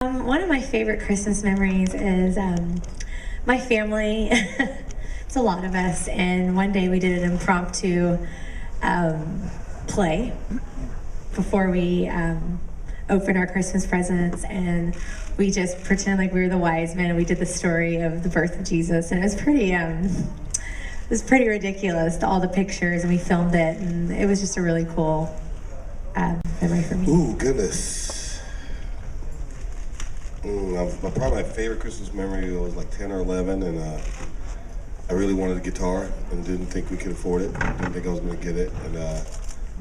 One of my favorite Christmas memories is my family. It's a lot of us, and one day we did an impromptu play before we opened our Christmas presents, and we just pretended like we were the wise men, and we did the story of the birth of Jesus, and it was pretty ridiculous, all the pictures, and we filmed it, and it was just a really cool memory for me. Ooh, goodness. Probably my favorite Christmas memory was like 10 or 11, and I really wanted a guitar and didn't think we could afford it. Didn't think I was going to get it. And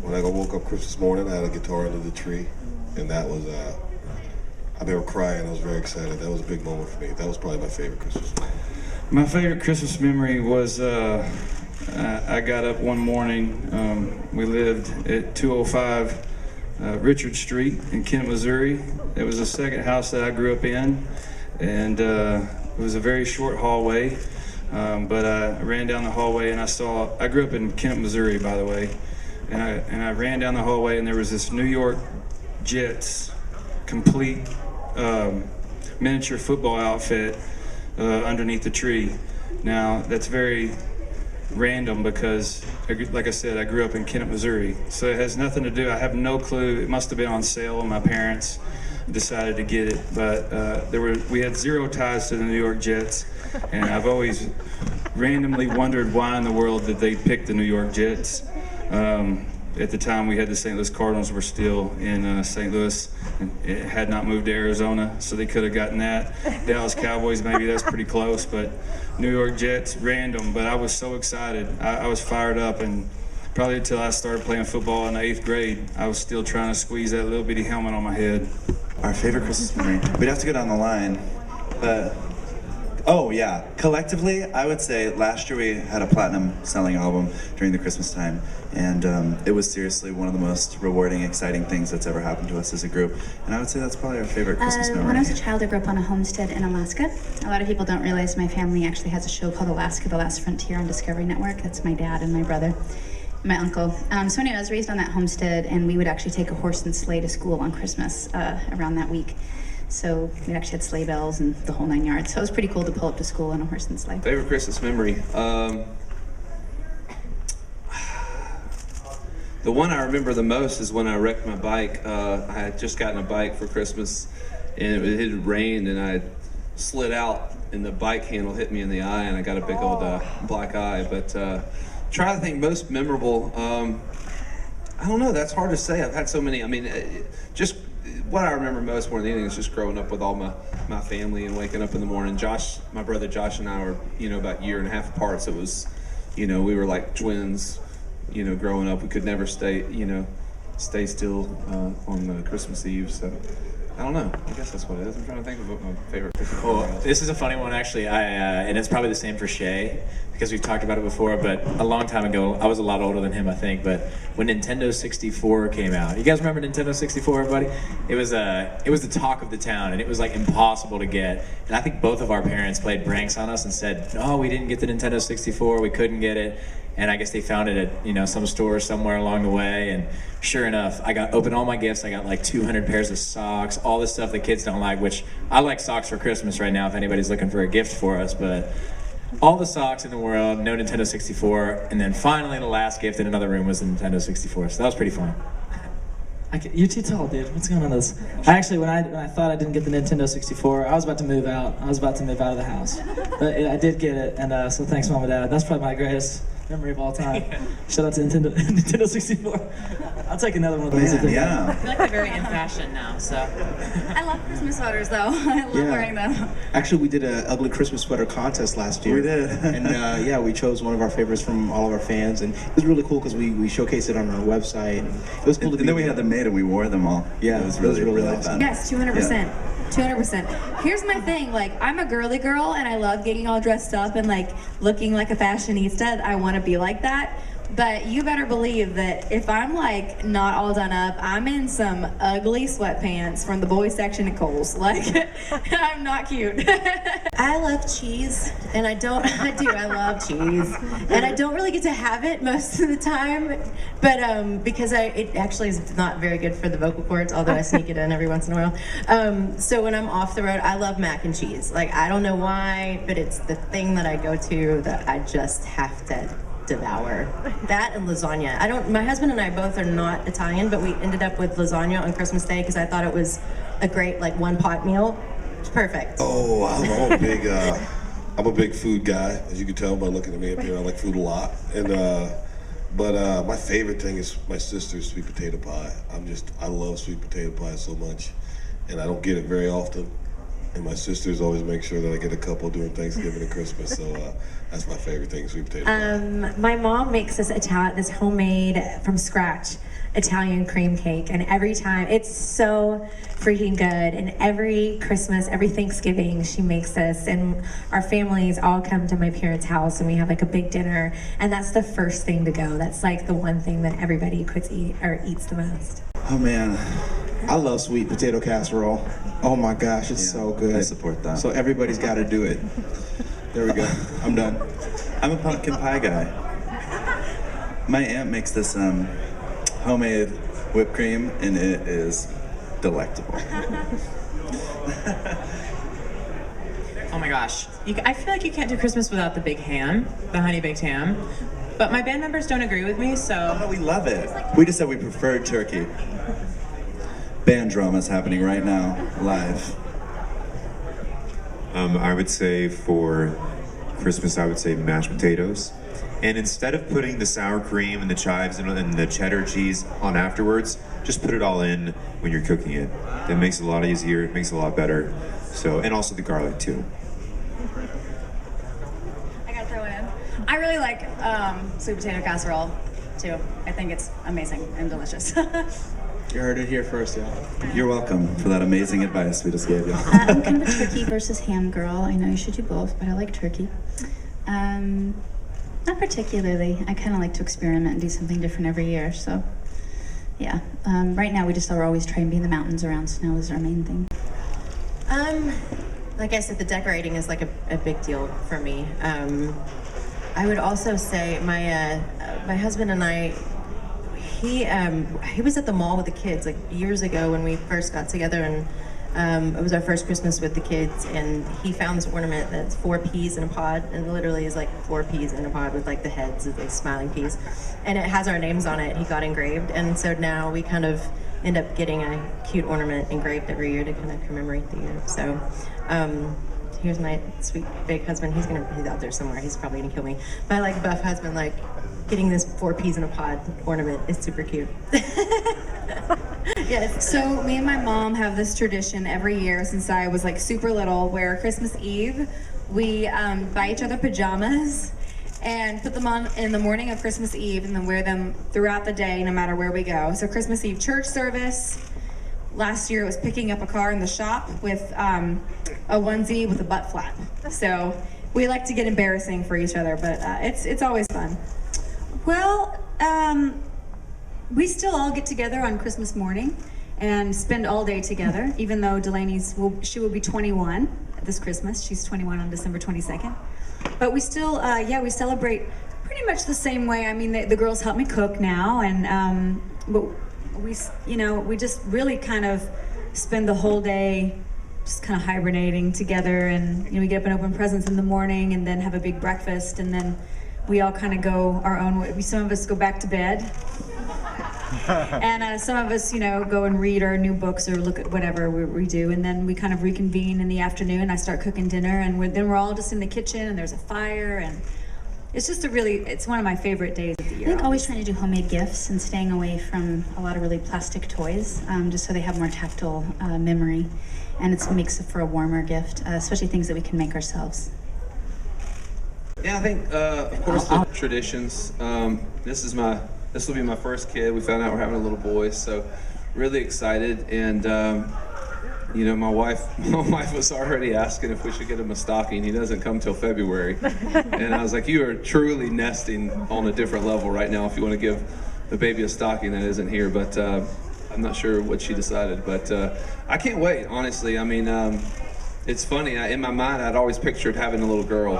when I woke up Christmas morning, I had a guitar under the tree, and that was, I remember crying. I was very excited. That was a big moment for me. That was probably my favorite Christmas memory. My favorite Christmas memory was I got up one morning. We lived at 205 Richard Street in Kent, Missouri. It was the second house that I grew up in, and it was a very short hallway, but I ran down the hallway and I grew up in Kent, Missouri, by the way, and I ran down the hallway and there was this New York Jets complete miniature football outfit underneath the tree. Now, that's very random because, like I said, I grew up in Kent, Missouri, so it has nothing to do. I have no clue. It must have been on sale, and my parents decided to get it. But we had zero ties to the New York Jets, and I've always randomly wondered why in the world did they pick the New York Jets. At the time, we had the St. Louis Cardinals were still in St. Louis, and it had not moved to Arizona, so they could have gotten that. Dallas Cowboys, maybe that's pretty close, but New York Jets, random. But I was so excited. I was fired up, and probably until I started playing football in the 8th grade, I was still trying to squeeze that little bitty helmet on my head. Our favorite Christmas memory. We'd have to go down the line. Oh yeah, collectively, I would say last year we had a platinum selling album during the Christmas time, and it was seriously one of the most rewarding, exciting things that's ever happened to us as a group. And I would say that's probably our favorite Christmas memory. When I was a child, I grew up on a homestead in Alaska. A lot of people don't realize my family actually has a show called Alaska, The Last Frontier on Discovery Network. That's my dad and my brother, my uncle. So anyway, I was raised on that homestead, and we would actually take a horse and sleigh to school on Christmas around that week. So we actually had sleigh bells and the whole 9 yards. So it was pretty cool to pull up to school on a horse and sleigh. Favorite Christmas memory? The one I remember the most is when I wrecked my bike. I had just gotten a bike for Christmas, and it had rained, and I slid out, and the bike handle hit me in the eye, and I got a big old black eye. But try to think most memorable. I don't know. That's hard to say. I've had so many. I mean, just what I remember most more than anything is just growing up with all my family and waking up in the morning. Josh, my brother Josh, and I were, about a year and a half apart, so it was, we were like twins, growing up. We could never stay still on Christmas Eve, so I don't know. I guess that's what it is. I'm trying to think of what my favorite Christmas memory is. This is a funny one, actually. And it's probably the same for Shay, because we've talked about it before, but a long time ago, I was a lot older than him, I think, but when Nintendo 64 came out, you guys remember Nintendo 64, everybody? It was the talk of the town, and it was like impossible to get. And I think both of our parents played pranks on us and said, no, we didn't get the Nintendo 64, we couldn't get it. And I guess they found it at, some store somewhere along the way. And sure enough, I opened all my gifts. I got like 200 pairs of socks, all this stuff that kids don't like, which I like socks for Christmas right now if anybody's looking for a gift for us. But all the socks in the world, no Nintendo 64. And then finally the last gift in another room was the Nintendo 64. So that was pretty fun. You're too tall, dude. What's going on with this? Actually, when I thought I didn't get the Nintendo 64, I was about to move out. I was about to move out of the house. But I did get it, and so thanks, Mom and Dad. That's probably my greatest memory of all time. Shout out to Nintendo 64. I'll take another one of those. Yeah. I feel like they're very in fashion now, so. I love Christmas sweaters, though. I love wearing them. Actually, we did an ugly Christmas sweater contest last year. We did. And we chose one of our favorites from all of our fans, and it was really cool because we showcased it on our website. It was cool. And then we had them made and we wore them all. Yeah, it was really awesome. fun. Yes, 200%. Yeah. 200%. Here's my thing, I'm a girly girl and I love getting all dressed up and looking like a fashionista. I want to be like that. But you better believe that if I'm like not all done up, I'm in some ugly sweatpants from the boys section at Kohl's. Like, I'm not cute. I love cheese, and I love cheese. And I don't really get to have it most of the time, but because it actually is not very good for the vocal cords, although I sneak it in every once in a while. So when I'm off the road, I love mac and cheese. Like, I don't know why, but it's the thing that I go to that I just have to devour. That and lasagna. My husband and I both are not Italian, but we ended up with lasagna on Christmas Day because I thought it was a great like one pot meal. It's perfect. Oh, I'm a big food guy, as you can tell by looking at me up here. I like food a lot, and but my favorite thing is my sister's sweet potato pie. I love sweet potato pie so much, and I don't get it very often. And my sisters always make sure that I get a couple during Thanksgiving and Christmas, so that's my favorite thing, sweet potato pie. My mom makes this homemade from scratch Italian cream cake, and every time it's so freaking good. And every Christmas, every Thanksgiving, she makes this, and our families all come to my parents' house, and we have like a big dinner, and that's the first thing to go. That's like the one thing that everybody eats the most. Oh man, I love sweet potato casserole. Oh my gosh, it's so good. I support that. So everybody's got to do it. There we go. I'm done. I'm a pumpkin pie guy. My aunt makes this homemade whipped cream, and it is delectable. Oh my gosh. I feel like you can't do Christmas without the big ham, the honey baked ham. But my band members don't agree with me, so... Oh, we love it. We just said we preferred turkey. Band drama is happening right now, live. I would say for Christmas, I would say mashed potatoes. And instead of putting the sour cream and the chives and the cheddar cheese on afterwards, just put it all in when you're cooking it. That makes it a lot easier, it makes it a lot better. So, and also the garlic too. I gotta throw it in. I really like sweet potato casserole too. I think it's amazing and delicious. You heard it here first, y'all. You're welcome for that amazing advice we just gave you. I'm kind of a turkey versus ham girl. I know you should do both, but I like turkey. Not particularly. I kind of like to experiment and do something different every year, so yeah. Right now we just are always trying to be in the mountains around snow is our main thing. Like I said, the decorating is like a big deal for me. I would also say my husband and I, he was at the mall with the kids like years ago when we first got together, and it was our first Christmas with the kids, and he found this ornament that's 4 peas in a pod, and literally is like 4 peas in a pod with like the heads of the smiling peas, and it has our names on it. He got engraved, and so now we kind of end up getting a cute ornament engraved every year to kind of commemorate the year. So here's my sweet big husband. He's out there somewhere. He's probably gonna kill me. My like buff husband, like getting this 4 peas in a pod ornament is super cute. Yes. So me and my mom have this tradition every year since I was like super little, where Christmas Eve we buy each other pajamas and put them on in the morning of Christmas Eve, and then wear them throughout the day no matter where we go. So Christmas Eve church service. Last year it was picking up a car in the shop with a onesie with a butt flap. So we like to get embarrassing for each other, but it's always fun. Well, we still all get together on Christmas morning and spend all day together, even though she will be 21 this Christmas. She's 21 on December 22nd. But we still, we celebrate pretty much the same way. I mean, the girls help me cook now, and but we just really kind of spend the whole day just kind of hibernating together, and we get up and open presents in the morning, and then have a big breakfast, and then we all kind of go our own way. Some of us go back to bed, and some of us, go and read our new books or look at whatever we do, and then we kind of reconvene in the afternoon. I start cooking dinner, and then we're all just in the kitchen, and there's a fire, and it's just it's one of my favorite days of the year. I think always trying to do homemade gifts and staying away from a lot of really plastic toys, just so they have more tactile memory, and it makes it for a warmer gift, especially things that we can make ourselves. Yeah, I think, of course, the traditions. This will be my first kid. We found out we're having a little boy, so really excited. And you know, my wife was already asking if we should get him a stocking. He doesn't come till February. And I was like, you are truly nesting on a different level right now if you want to give the baby a stocking that isn't here. But I'm not sure what she decided. But I can't wait, honestly. I mean, it's funny. In my mind, I'd always pictured having a little girl.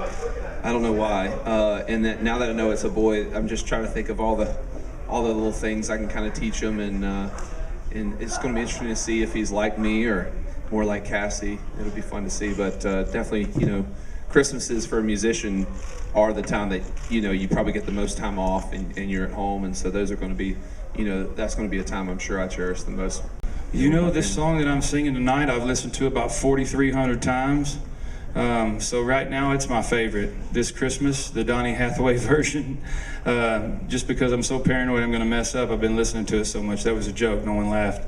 I don't know why. And that now that I know it's a boy, I'm just trying to think of all the little things I can kind of teach him, and it's going to be interesting to see if he's like me or more like Cassie. It'll be fun to see, but definitely, you know, Christmases for a musician are the time that, you know, you probably get the most time off and you're at home, and so those are going to be, you know, that's going to be a time I'm sure I cherish the most. You know, this song that I'm singing tonight, I've listened to about 4,300 times. So right now it's my favorite this Christmas, the Donny Hathaway version. Just because I'm so paranoid I'm going to mess up, I've been listening to it so much. That was a joke, no one laughed.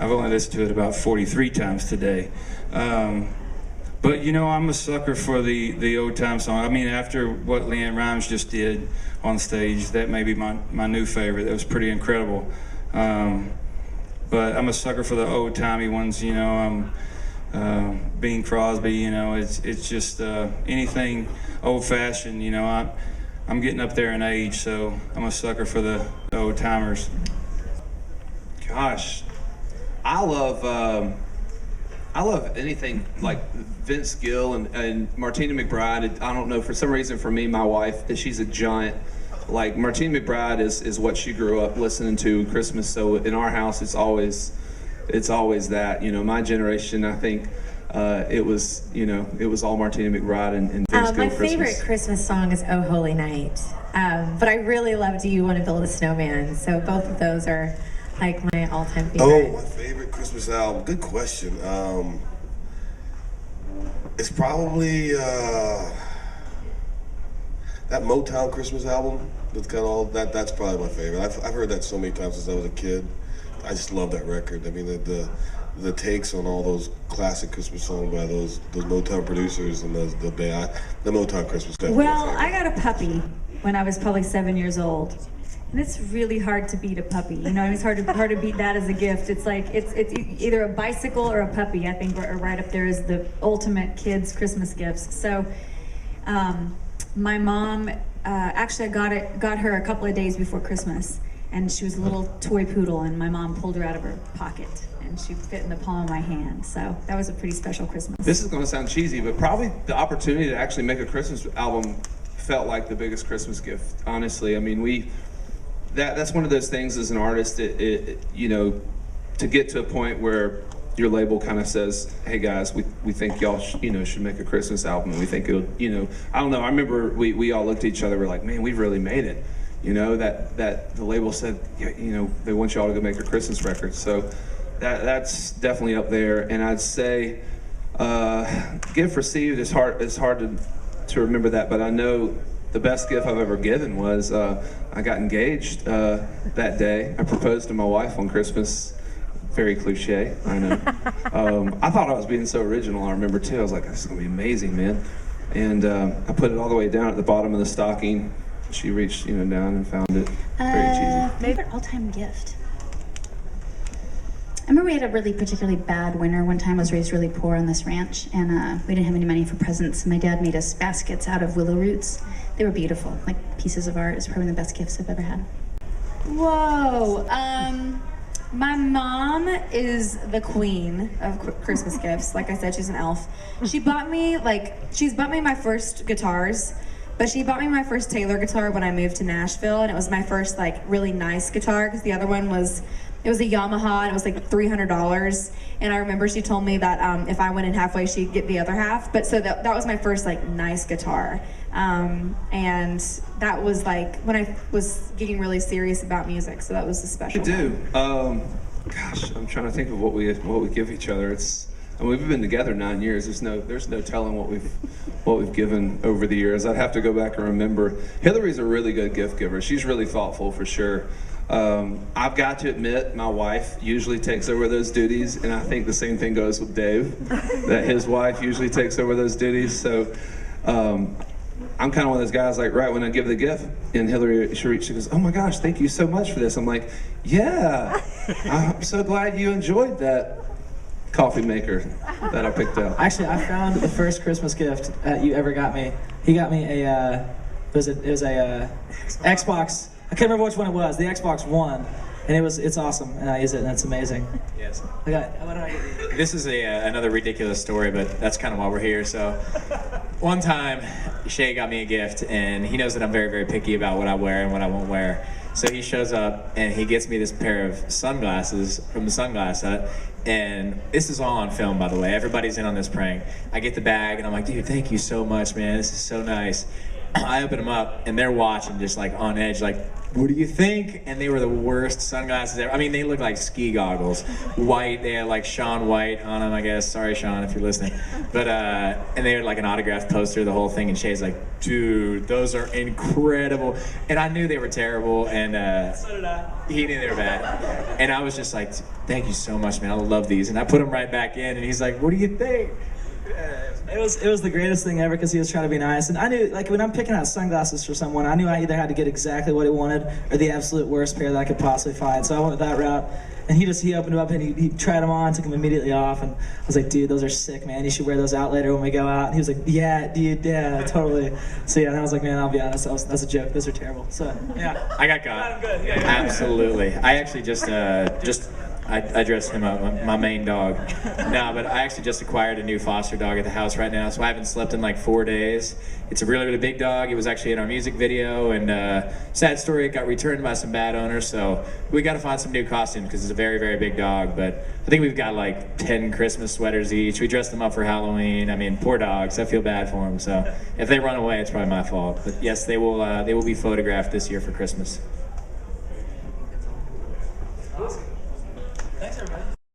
I've only listened to it about 43 times today. But you know, I'm a sucker for the old time song. I mean, after what LeAnn Rimes just did on stage, that may be my new favorite. That was pretty incredible. But I'm a sucker for the old timey ones, you know. Bing Crosby, you know, it's just anything old-fashioned, you know. I'm getting up there in age, so I'm a sucker for the old timers. Gosh, I love anything like Vince Gill and Martina McBride. I don't know, for some reason for me, my wife, she's a giant. Like Martina McBride is what she grew up listening to Christmas. So in our house, it's always that, you know, my generation, I think it was all Martina McBride and Vince Gill My Christmas. favorite Christmas song is Oh Holy Night, but I really love Do You Want to Build a Snowman, so both of those are like my all-time favorite. Oh, my favorite Christmas album, good question. It's probably that Motown Christmas album. That's got all that. That's probably my favorite. I've heard that so many times since I was a kid. I just love that record. I mean, the takes on all those classic Christmas songs by those Motown producers and the Motown Christmas. Well, I got a puppy when I was probably 7 years old, and it's really hard to beat a puppy. You know, it's hard to beat that as a gift. It's like it's either a bicycle or a puppy. I think are right up there as the ultimate kids' Christmas gifts. So, my mom actually got her a couple of days before Christmas. And she was a little toy poodle, and my mom pulled her out of her pocket, and she fit in the palm of my hand. So that was a pretty special Christmas. This is going to sound cheesy, but probably the opportunity to actually make a Christmas album felt like the biggest Christmas gift, honestly. I mean, that's one of those things as an artist, you know, to get to a point where your label kind of says, hey guys, we think y'all should make a Christmas album, and we think it'll, you know, I don't know, I remember we all looked at each other, we're like, man, we really made it. You know, that the label said, you know, they want y'all to go make a Christmas record. So that's definitely up there. And I'd say gift received is hard to remember that, but I know the best gift I've ever given was I got engaged that day. I proposed to my wife on Christmas. Very cliche, I know. I thought I was being so original, I remember too. I was like, this is gonna be amazing, man. And I put it all the way down at the bottom of the stocking. She reached, you know, down and found it. Very cheesy. Favorite all-time gift? I remember we had a really particularly bad winter one time. I was raised really poor on this ranch, and we didn't have any money for presents. My dad made us baskets out of willow roots. They were beautiful, like pieces of art. It's probably the best gifts I've ever had. Whoa. My mom is the queen of Christmas gifts. Like I said, she's an elf. She's bought me my first guitars. But she bought me my first Taylor guitar when I moved to Nashville, and it was my first like really nice guitar because the other one was a Yamaha, and it was like $300. And I remember she told me that if I went in halfway, she'd get the other half. But so that was my first like nice guitar, and that was like when I was getting really serious about music. So that was a special. We do. Gosh, I'm trying to think of what we give each other. I mean, we've been together 9 years. There's no telling what we've given over the years. I'd have to go back and remember. Hillary's a really good gift giver. She's really thoughtful for sure. I've got to admit, my wife usually takes over those duties, and I think the same thing goes with Dave, that his wife usually takes over those duties. So I'm kind of one of those guys, like, right when I give the gift, and Hillary, she goes, "Oh my gosh, thank you so much for this." I'm like, "Yeah, I'm so glad you enjoyed that coffee maker that I picked out." Actually, I found the first Christmas gift you ever got me. He got me it was a Xbox. I can't remember which one it was. The Xbox One, and it's awesome, and I use it, and it's amazing. Yes. What did I get you? This is another ridiculous story, but that's kind of why we're here. So, one time, Shay got me a gift, and he knows that I'm very, very picky about what I wear and what I won't wear. So he shows up, and he gets me this pair of sunglasses from the Sunglass Hut, and this is all on film, by the way. Everybody's in on this prank. I get the bag, and I'm like, "Dude, thank you so much, man. This is so nice." I open them up, and they're watching, just like on edge, like, "What do you think?" And they were the worst sunglasses ever. I mean, they look like ski goggles. White, they had like Shaun White on them, I guess. Sorry, Shaun, if you're listening. But, and they had like an autographed poster, the whole thing, and Shay's like, "Dude, those are incredible." And I knew they were terrible, and So did I. he knew they were bad. And I was just like, "Thank you so much, man. I love these." And I put them right back in, and he's like, "What do you think?" It was the greatest thing ever because he was trying to be nice, and I knew, like, when I'm picking out sunglasses for someone, I knew I either had to get exactly what he wanted or the absolute worst pair that I could possibly find. So I went that route, and he opened them up and he tried them on, took them immediately off, and I was like, "Dude, those are sick, man. You should wear those out later when we go out." And he was like, "Yeah, dude, yeah, totally." So yeah, and I was like, "Man, I'll be honest, that's a joke. Those are terrible." So yeah, I got caught. Good. Yeah. Absolutely. I actually just I dressed him up, my main dog. No, but I actually just acquired a new foster dog at the house right now, so I haven't slept in like 4 days. It's a really, really big dog. It was actually in our music video, and sad story, it got returned by some bad owners, so we got to find some new costumes because it's a very, very big dog. But I think we've got like 10 Christmas sweaters each. We dressed them up for Halloween. I mean, poor dogs. I feel bad for them. So if they run away, it's probably my fault. But yes, they will be photographed this year for Christmas. Awesome.